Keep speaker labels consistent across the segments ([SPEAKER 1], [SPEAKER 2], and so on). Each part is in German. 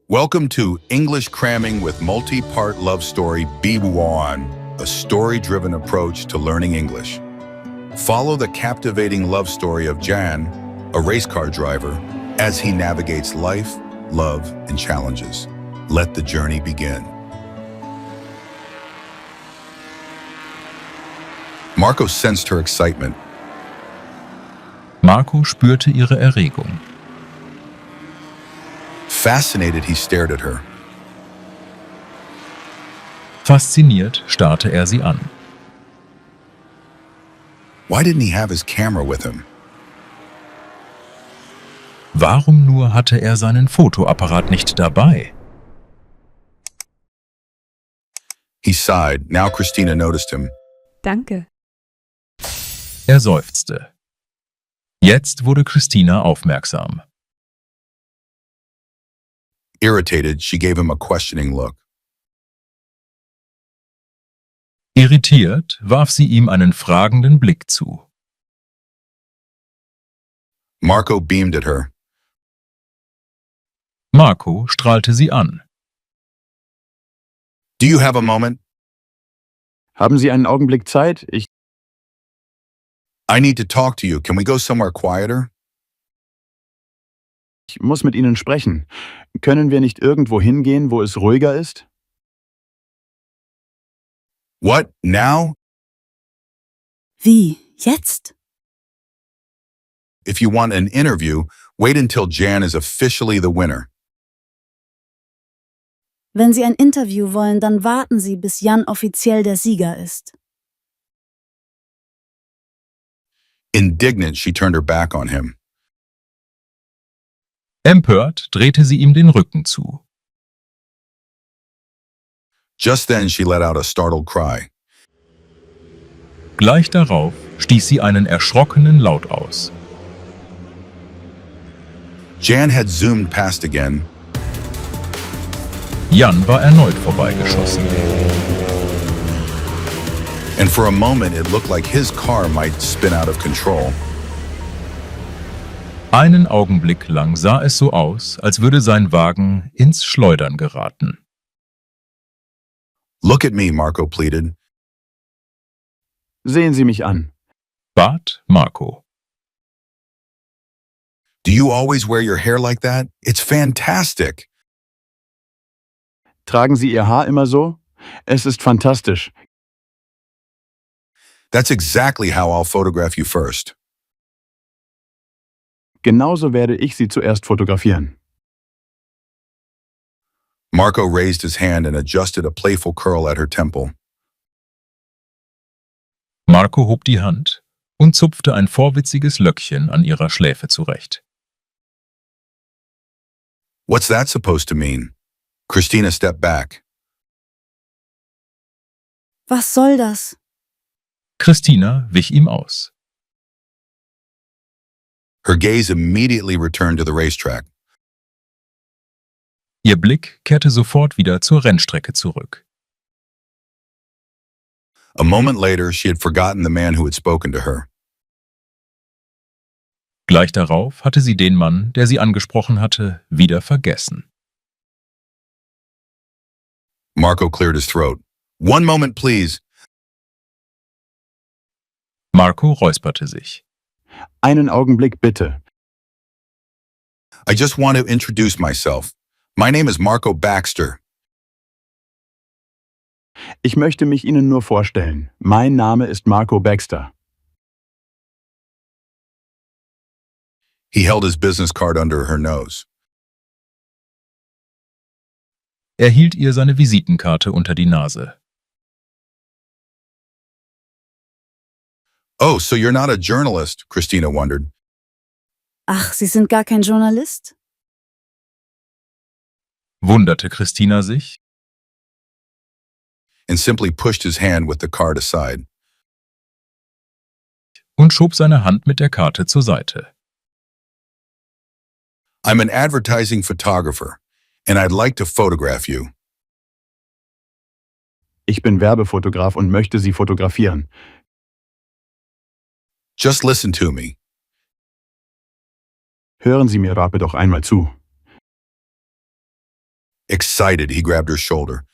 [SPEAKER 1] Welcome to English Cramming with Multi-Part Love Story B1, a story-driven approach to learning English. Follow the captivating love story of Jan, a race car driver, as he navigates life, love, and challenges. Let the journey begin. Marco sensed her excitement.
[SPEAKER 2] Marco spürte ihre Erregung.
[SPEAKER 1] Fascinated, he stared at her.
[SPEAKER 2] Fasziniert starrte er sie an.
[SPEAKER 1] Why didn't he have his camera with him?
[SPEAKER 2] Warum nur hatte er seinen Fotoapparat nicht dabei?
[SPEAKER 1] He sighed. Now Christina noticed him.
[SPEAKER 3] Danke.
[SPEAKER 2] Er seufzte. Jetzt wurde Christina aufmerksam.
[SPEAKER 1] Irritated, she gave him a questioning look.
[SPEAKER 2] Irritiert warf sie ihm einen fragenden Blick zu.
[SPEAKER 1] Marco beamed at her.
[SPEAKER 2] Marco strahlte sie an.
[SPEAKER 1] Do you have a moment?
[SPEAKER 4] Haben Sie einen Augenblick Zeit?
[SPEAKER 1] I need to talk to you. Can we go somewhere quieter?
[SPEAKER 4] Ich muss mit Ihnen sprechen. Können wir nicht irgendwo hingehen, wo es ruhiger ist?
[SPEAKER 1] What? Now?
[SPEAKER 5] Wie? Jetzt?
[SPEAKER 1] If you want an interview, wait until Jan is officially the winner.
[SPEAKER 5] Wenn Sie ein Interview wollen, dann warten Sie, bis Jan offiziell der Sieger ist.
[SPEAKER 1] Indignant, she turned her back on him.
[SPEAKER 2] Empört drehte sie ihm den Rücken zu.
[SPEAKER 1] Just then she let out a startled cry.
[SPEAKER 2] Gleich darauf stieß sie einen erschrockenen Laut aus.
[SPEAKER 1] Jan had zoomed past again.
[SPEAKER 2] Jan war erneut vorbeigeschossen.
[SPEAKER 1] And for a moment it looked like his car might spin out of control.
[SPEAKER 2] Einen Augenblick lang sah es so aus, als würde sein Wagen ins Schleudern geraten.
[SPEAKER 1] Look at me, Marco pleaded.
[SPEAKER 4] Sehen Sie mich an.
[SPEAKER 2] Bat Marco.
[SPEAKER 1] Do you always wear your hair like that? It's fantastic.
[SPEAKER 4] Tragen Sie Ihr Haar immer so? Es ist fantastisch.
[SPEAKER 1] That's exactly how I'll photograph you first.
[SPEAKER 4] Genauso werde ich Sie zuerst fotografieren.
[SPEAKER 1] Marco raised his hand and adjusted a playful curl at her temple.
[SPEAKER 2] Marco hob die Hand und zupfte ein vorwitziges Löckchen an ihrer Schläfe zurecht.
[SPEAKER 1] What's that supposed to mean? Christina stepped back.
[SPEAKER 5] Was soll das?
[SPEAKER 2] Christina wich ihm aus.
[SPEAKER 1] Her gaze immediately returned to the racetrack.
[SPEAKER 2] Ihr Blick kehrte sofort wieder zur Rennstrecke zurück.
[SPEAKER 1] A moment later, she had forgotten the man who had spoken to her.
[SPEAKER 2] Gleich darauf hatte sie den Mann, der sie angesprochen hatte, wieder vergessen.
[SPEAKER 1] Marco cleared his throat. One moment, please.
[SPEAKER 2] Marco räusperte sich.
[SPEAKER 4] Einen Augenblick bitte.
[SPEAKER 1] I just want to introduce myself. My name is Marco Baxter.
[SPEAKER 4] Ich möchte mich Ihnen nur vorstellen. Mein Name ist Marco Baxter.
[SPEAKER 1] He held his business card under her nose.
[SPEAKER 2] Er hielt ihr seine Visitenkarte unter die Nase.
[SPEAKER 1] Oh, so you're not a journalist, Christina wondered.
[SPEAKER 5] Ach, Sie sind gar kein Journalist?
[SPEAKER 2] Wunderte Christina sich
[SPEAKER 1] And simply pushed his hand with the card aside.
[SPEAKER 2] und schob seine Hand mit der Karte zur Seite.
[SPEAKER 1] I'm an advertising photographer, and I'd like to photograph you.
[SPEAKER 4] Ich bin Werbefotograf und möchte Sie fotografieren.
[SPEAKER 1] Just listen to me.
[SPEAKER 4] Hören Sie mir Rape doch einmal zu.
[SPEAKER 1] Excited, he grabbed her shoulder.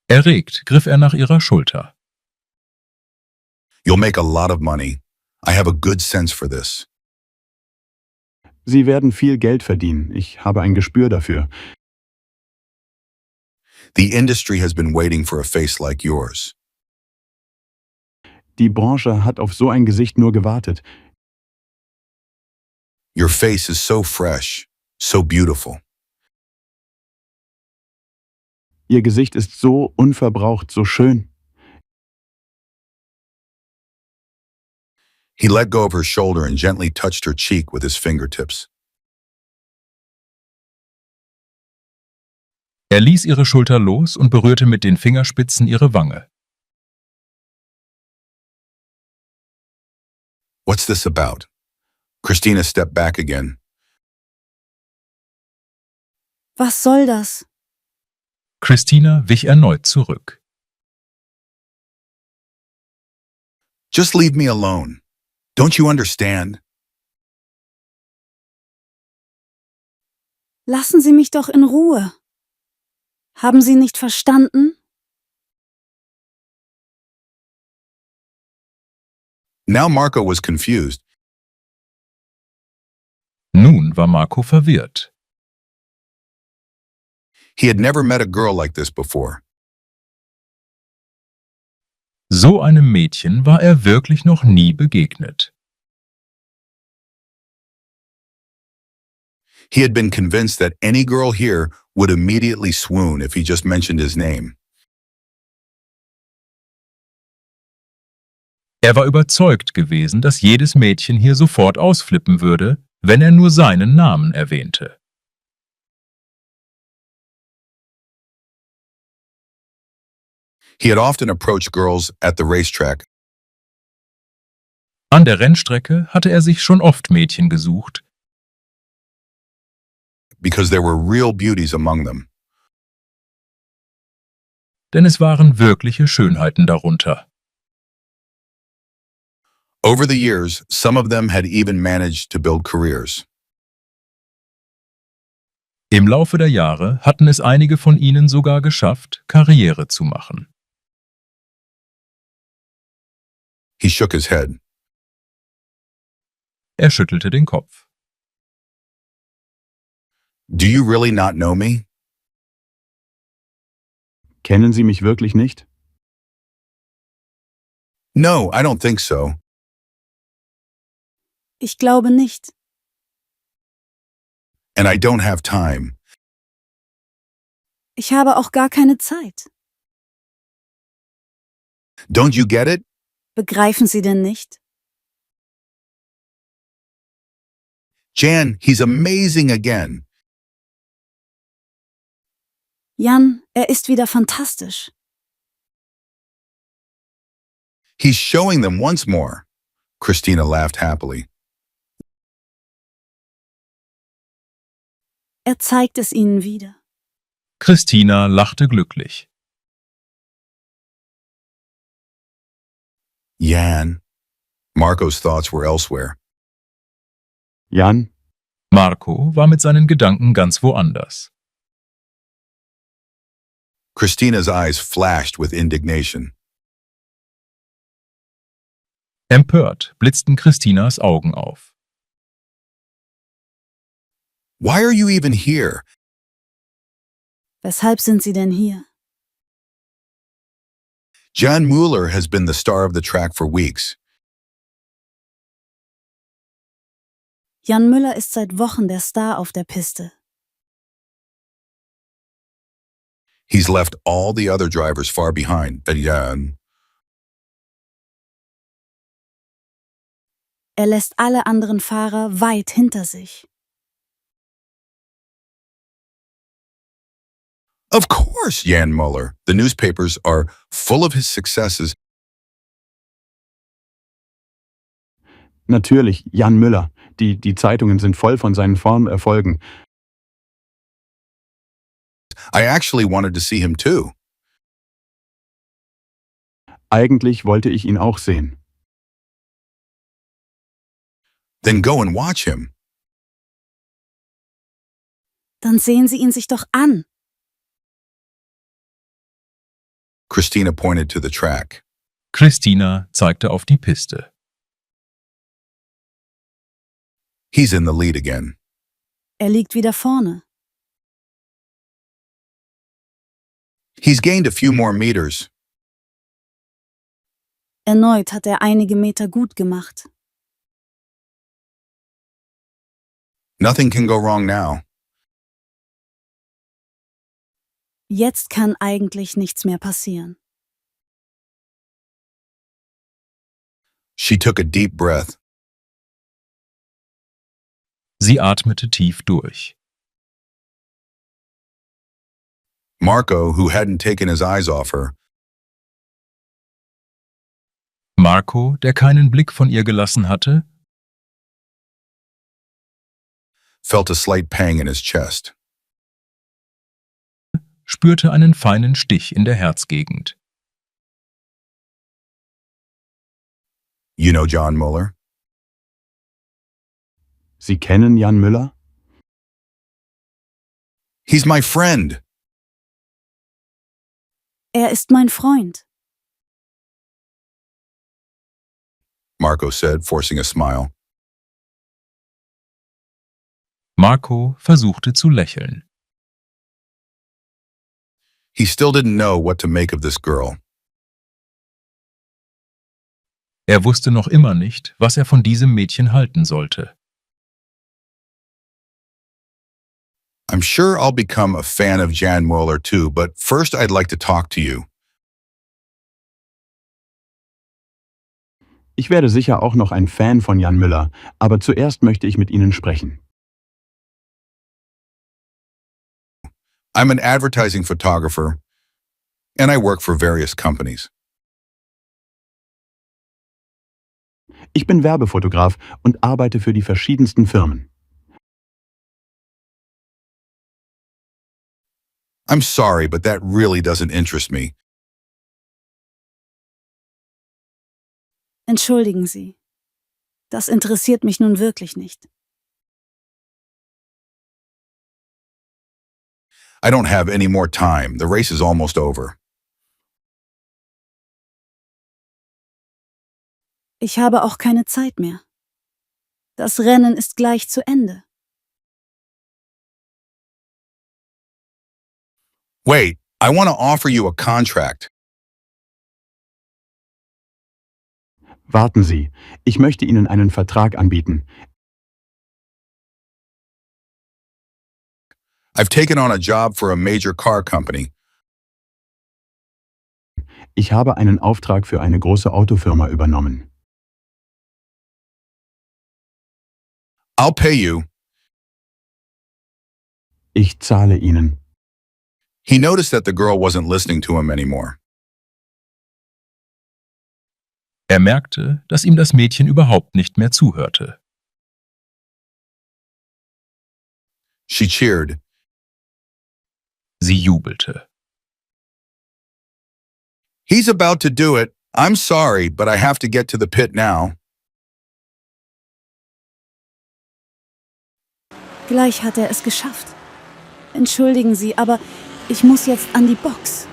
[SPEAKER 2] Erregt griff er nach ihrer Schulter.
[SPEAKER 1] You'll make a lot of money. I have a good sense for this.
[SPEAKER 4] Sie werden viel Geld verdienen. Ich habe ein Gespür dafür.
[SPEAKER 1] The industry has been waiting for a face like yours.
[SPEAKER 4] Die Branche hat auf so ein Gesicht nur gewartet.
[SPEAKER 1] Your face is so fresh, so beautiful.
[SPEAKER 4] Ihr Gesicht ist so unverbraucht, so schön.
[SPEAKER 1] He let go of her shoulder and gently touched her cheek with his fingertips.
[SPEAKER 2] Er ließ ihre Schulter los und berührte mit den Fingerspitzen ihre Wange.
[SPEAKER 1] What's this about? Christina stepped back again.
[SPEAKER 5] Was soll das?
[SPEAKER 2] Christina wich erneut zurück.
[SPEAKER 1] Just leave me alone. Don't you understand?
[SPEAKER 5] Lassen Sie mich doch in Ruhe. Haben Sie nicht verstanden?
[SPEAKER 1] Now Marco was confused.
[SPEAKER 2] Nun war Marco verwirrt.
[SPEAKER 1] He had never met a girl like this before.
[SPEAKER 2] So einem Mädchen war er wirklich noch nie begegnet.
[SPEAKER 1] He had been convinced that any girl here would immediately swoon if he just mentioned his name.
[SPEAKER 2] Er war überzeugt gewesen, dass jedes Mädchen hier sofort ausflippen würde, wenn er nur seinen Namen erwähnte.
[SPEAKER 1] He had often approached girls at the racetrack,
[SPEAKER 2] An der Rennstrecke hatte er sich schon oft Mädchen gesucht,
[SPEAKER 1] because there were real beauties among them.
[SPEAKER 2] denn es waren wirkliche Schönheiten darunter.
[SPEAKER 1] Over the years, some of them had even managed to build careers.
[SPEAKER 2] Im Laufe der Jahre hatten es einige von ihnen sogar geschafft, Karriere zu machen.
[SPEAKER 1] He shook his head.
[SPEAKER 2] Er schüttelte den Kopf.
[SPEAKER 1] Do you really not know me?
[SPEAKER 4] Kennen Sie mich wirklich nicht?
[SPEAKER 1] No, I don't think so.
[SPEAKER 5] Ich glaube nicht.
[SPEAKER 1] And I don't have time.
[SPEAKER 5] Ich habe auch gar keine Zeit.
[SPEAKER 1] Don't you get it?
[SPEAKER 5] Begreifen Sie denn nicht?
[SPEAKER 1] Jan, he's amazing again.
[SPEAKER 5] Jan, er ist wieder fantastisch.
[SPEAKER 1] He's showing them once more. Christina laughed happily.
[SPEAKER 5] Er zeigt es ihnen wieder.
[SPEAKER 2] Christina lachte glücklich.
[SPEAKER 1] Jan. Marco's thoughts were elsewhere.
[SPEAKER 4] Jan,
[SPEAKER 2] Marco war mit seinen Gedanken ganz woanders.
[SPEAKER 1] Christina's eyes flashed with indignation.
[SPEAKER 2] Empört blitzten Christinas Augen auf.
[SPEAKER 1] Why are you even here?
[SPEAKER 5] Weshalb sind Sie denn hier?
[SPEAKER 1] Jan Mueller has been the star of the track for weeks.
[SPEAKER 5] Jan Müller ist seit Wochen der Star auf der Piste.
[SPEAKER 1] He's left all the other drivers far behind. Jan.
[SPEAKER 5] Er lässt alle anderen Fahrer weit hinter sich.
[SPEAKER 1] Of course, Jan Mueller. The newspapers are full of his successes.
[SPEAKER 4] natürlich, Jan Müller. Die Zeitungen sind voll von seinen Formerfolgen.
[SPEAKER 1] I actually wanted to see him too.
[SPEAKER 4] Eigentlich wollte ich ihn auch sehen.
[SPEAKER 1] Then go and watch him.
[SPEAKER 5] Dann sehen Sie ihn sich doch an.
[SPEAKER 1] Christina pointed to the track.
[SPEAKER 2] Christina zeigte auf die Piste.
[SPEAKER 1] He's in the lead again.
[SPEAKER 5] Er liegt wieder vorne.
[SPEAKER 1] He's gained a few more meters.
[SPEAKER 5] Erneut hat er einige Meter gut gemacht.
[SPEAKER 1] Nothing can go wrong now.
[SPEAKER 5] Jetzt kann eigentlich nichts mehr passieren.
[SPEAKER 1] She took a deep breath.
[SPEAKER 2] Sie atmete tief durch.
[SPEAKER 1] Marco, who hadn't taken his eyes off her,
[SPEAKER 2] Marco, der keinen Blick von ihr gelassen hatte,
[SPEAKER 1] felt a slight pang in his chest.
[SPEAKER 2] spürte einen feinen Stich in der Herzgegend.
[SPEAKER 1] You know John Muller?
[SPEAKER 4] Sie kennen Jan Müller?
[SPEAKER 1] He's my friend.
[SPEAKER 5] Er ist mein Freund.
[SPEAKER 1] Marco said, forcing a smile.
[SPEAKER 2] Marco versuchte zu lächeln.
[SPEAKER 1] He still didn't know what to make of this girl.
[SPEAKER 2] Er wusste noch immer nicht, was er von diesem Mädchen halten sollte.
[SPEAKER 1] I'm sure I'll become a fan of Jan Muller too, but first I'd like to talk to you.
[SPEAKER 4] Ich werde sicher auch noch ein Fan von Jan Müller, aber zuerst möchte ich mit Ihnen sprechen.
[SPEAKER 1] I'm an advertising photographer, and I work for various companies.
[SPEAKER 4] Ich bin Werbefotograf und arbeite für die verschiedensten Firmen.
[SPEAKER 1] I'm sorry, but that really doesn't interest me.
[SPEAKER 5] Entschuldigen Sie. Das interessiert mich nun wirklich nicht.
[SPEAKER 1] I don't have any more time. The race is almost over.
[SPEAKER 5] Ich habe auch keine Zeit mehr. Das Rennen ist gleich zu Ende.
[SPEAKER 1] Wait, I want to offer you a contract.
[SPEAKER 4] Warten Sie, ich möchte Ihnen einen Vertrag anbieten.
[SPEAKER 1] I've taken on a job for a major car company.
[SPEAKER 4] Ich habe einen Auftrag für eine große Autofirma übernommen.
[SPEAKER 1] I'll pay you.
[SPEAKER 4] Ich zahle Ihnen.
[SPEAKER 1] He noticed that the girl wasn't listening to him anymore.
[SPEAKER 2] Er merkte, dass ihm das Mädchen überhaupt nicht mehr zuhörte.
[SPEAKER 1] She cheered.
[SPEAKER 2] Sie jubelte.
[SPEAKER 1] He's about to do it. I'm sorry, but I have to get to the pit now.
[SPEAKER 5] Gleich hat er es geschafft. Entschuldigen Sie, aber ich muss jetzt an die Box.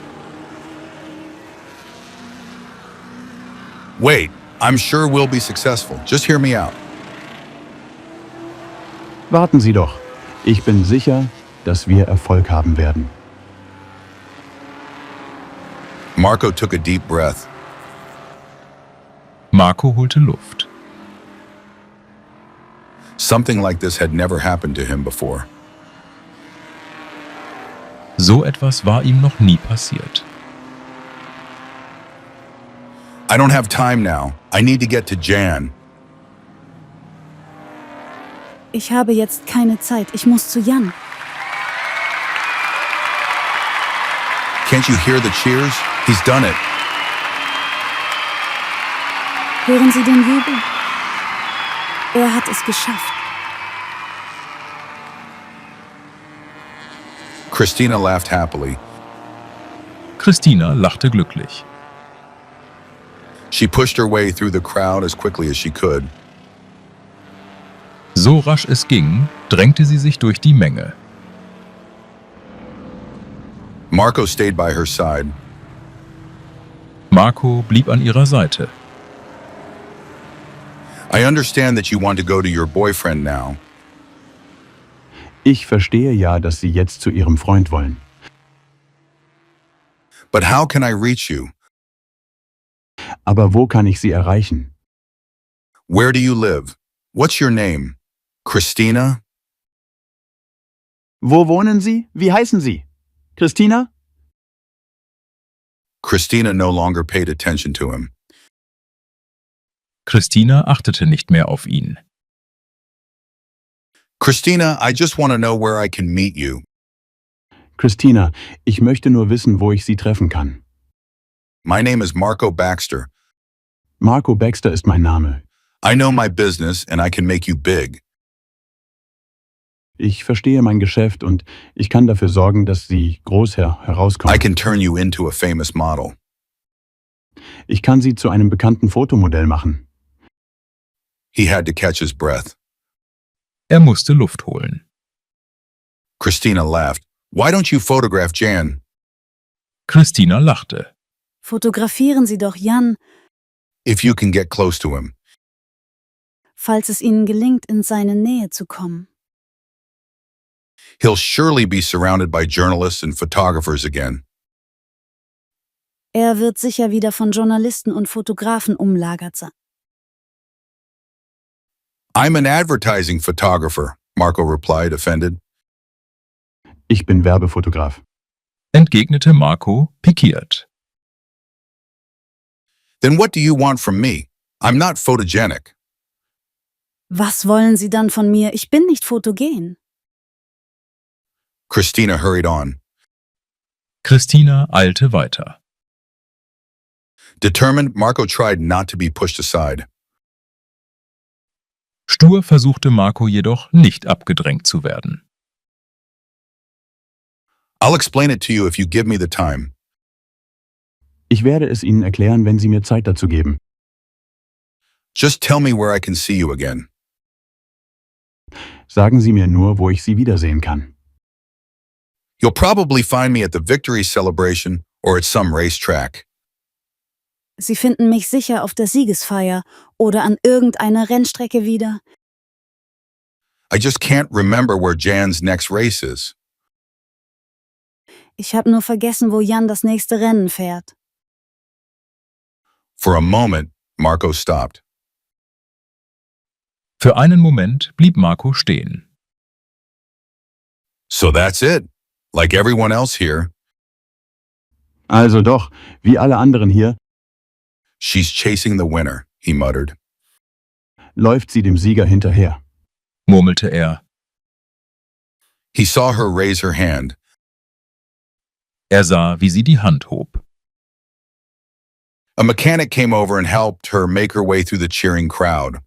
[SPEAKER 1] Wait, I'm sure we'll be successful. Just hear me out.
[SPEAKER 4] Warten Sie doch. Ich bin sicher, dass wir Erfolg haben werden.
[SPEAKER 1] Marco took a deep breath.
[SPEAKER 2] Marco holte Luft.
[SPEAKER 1] Something like this had never happened to him before.
[SPEAKER 2] So etwas war ihm noch nie passiert.
[SPEAKER 1] I don't have time now. I need to get to Jan.
[SPEAKER 5] Ich habe jetzt keine Zeit. Ich muss zu Jan.
[SPEAKER 1] Can't you hear the cheers? He's done it.
[SPEAKER 5] Hören Sie den Jubel? Er hat es geschafft.
[SPEAKER 1] Christina laughed happily.
[SPEAKER 2] Christina lachte glücklich.
[SPEAKER 1] She pushed her way through the crowd as quickly as she could.
[SPEAKER 2] So rasch es ging, drängte sie sich durch die Menge.
[SPEAKER 1] Marco stayed by her side.
[SPEAKER 2] Marco blieb an ihrer Seite.
[SPEAKER 1] I understand that you want to go to your boyfriend now.
[SPEAKER 4] Ich verstehe ja, dass Sie jetzt zu Ihrem Freund wollen.
[SPEAKER 1] But how can I reach you?
[SPEAKER 4] Aber wo kann ich Sie erreichen?
[SPEAKER 1] Where do you live? What's your name? Christina?
[SPEAKER 4] Wo wohnen Sie? Wie heißen Sie? Christina?
[SPEAKER 1] Christina no longer paid attention to him.
[SPEAKER 2] Christina achtete nicht mehr auf ihn.
[SPEAKER 1] Christina, I just want to know where I can meet you.
[SPEAKER 4] Christina, ich möchte nur wissen, wo ich Sie treffen kann.
[SPEAKER 1] My name is Marco Baxter.
[SPEAKER 4] Marco Baxter ist mein Name.
[SPEAKER 1] I know my business and I can make you big.
[SPEAKER 4] Ich verstehe mein Geschäft und ich kann dafür sorgen, dass Sie groß herauskommen.
[SPEAKER 1] I can turn you into a famous model.
[SPEAKER 4] Ich kann Sie zu einem bekannten Fotomodell machen.
[SPEAKER 1] He had to catch his breath.
[SPEAKER 2] Er musste Luft holen.
[SPEAKER 1] Christina laughed. Why don't you photograph Jan?
[SPEAKER 2] Christina lachte.
[SPEAKER 5] Fotografieren Sie doch Jan,
[SPEAKER 1] If you can get close to him.
[SPEAKER 5] falls es Ihnen gelingt, in seine Nähe zu kommen.
[SPEAKER 1] He'll surely be surrounded by journalists and photographers again.
[SPEAKER 5] Er wird sicher wieder von Journalisten und Fotografen umlagert sein.
[SPEAKER 1] I'm an advertising photographer, Marco replied, offended.
[SPEAKER 4] Ich bin Werbefotograf.
[SPEAKER 2] Entgegnete Marco, pikiert.
[SPEAKER 1] Then what do you want from me? I'm not photogenic.
[SPEAKER 5] Was wollen Sie dann von mir? Ich bin nicht fotogen.
[SPEAKER 1] Christina hurried on.
[SPEAKER 2] Christina eilte weiter.
[SPEAKER 1] Determined, Marco tried not to be pushed aside.
[SPEAKER 2] Stur versuchte Marco jedoch, nicht abgedrängt zu werden.
[SPEAKER 1] I'll explain it to you if you give me the time.
[SPEAKER 4] Ich werde es Ihnen erklären, wenn Sie mir Zeit dazu geben.
[SPEAKER 1] Just tell me where I can see you again.
[SPEAKER 4] Sagen Sie mir nur, wo ich Sie wiedersehen kann.
[SPEAKER 1] You'll probably find me at the victory celebration or at some racetrack.
[SPEAKER 5] Sie finden mich sicher auf der Siegesfeier oder an irgendeiner Rennstrecke wieder.
[SPEAKER 1] I just can't remember where Jan's next race is.
[SPEAKER 5] Ich habe nur vergessen, wo Jan das nächste Rennen fährt.
[SPEAKER 1] For a moment, Marco stopped.
[SPEAKER 2] Für einen Moment blieb Marco stehen.
[SPEAKER 1] So that's it. Like everyone else here,
[SPEAKER 4] Also doch, wie alle anderen hier,
[SPEAKER 1] she's chasing the winner, he muttered.
[SPEAKER 4] läuft sie dem Sieger hinterher.
[SPEAKER 2] Murmelte er.
[SPEAKER 1] He saw her raise her hand.
[SPEAKER 2] Er sah, wie sie die Hand hob.
[SPEAKER 1] A mechanic came over and helped her make her way through the cheering crowd.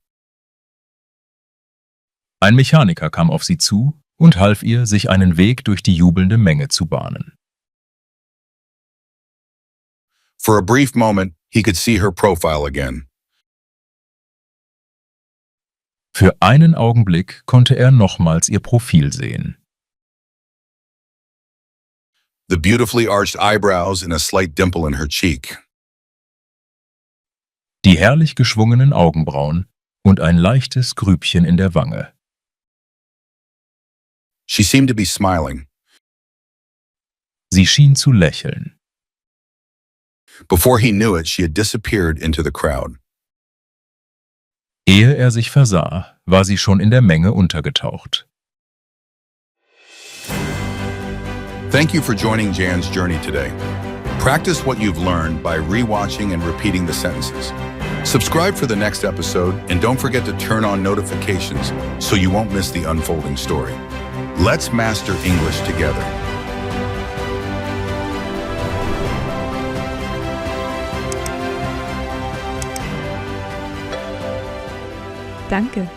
[SPEAKER 2] Ein Mechaniker kam auf sie zu und half ihr, sich einen Weg durch die jubelnde Menge zu bahnen.
[SPEAKER 1] For a brief moment, he could see her profile again.
[SPEAKER 2] Für einen Augenblick konnte er nochmals ihr Profil sehen.
[SPEAKER 1] The beautifully arched eyebrows and a slight dimple in her cheek.
[SPEAKER 2] Die herrlich geschwungenen Augenbrauen und ein leichtes Grübchen in der Wange.
[SPEAKER 1] She seemed to be smiling.
[SPEAKER 2] Sie schien zu lächeln.
[SPEAKER 1] Before he knew it, she had disappeared into the crowd.
[SPEAKER 2] Ehe er sich versah, war sie schon in der Menge untergetaucht.
[SPEAKER 1] Thank you for joining Jan's journey today. Practice what you've learned by rewatching and repeating the sentences. Subscribe for the next episode and don't forget to turn on notifications so you won't miss the unfolding story. Let's master English together.
[SPEAKER 3] Danke.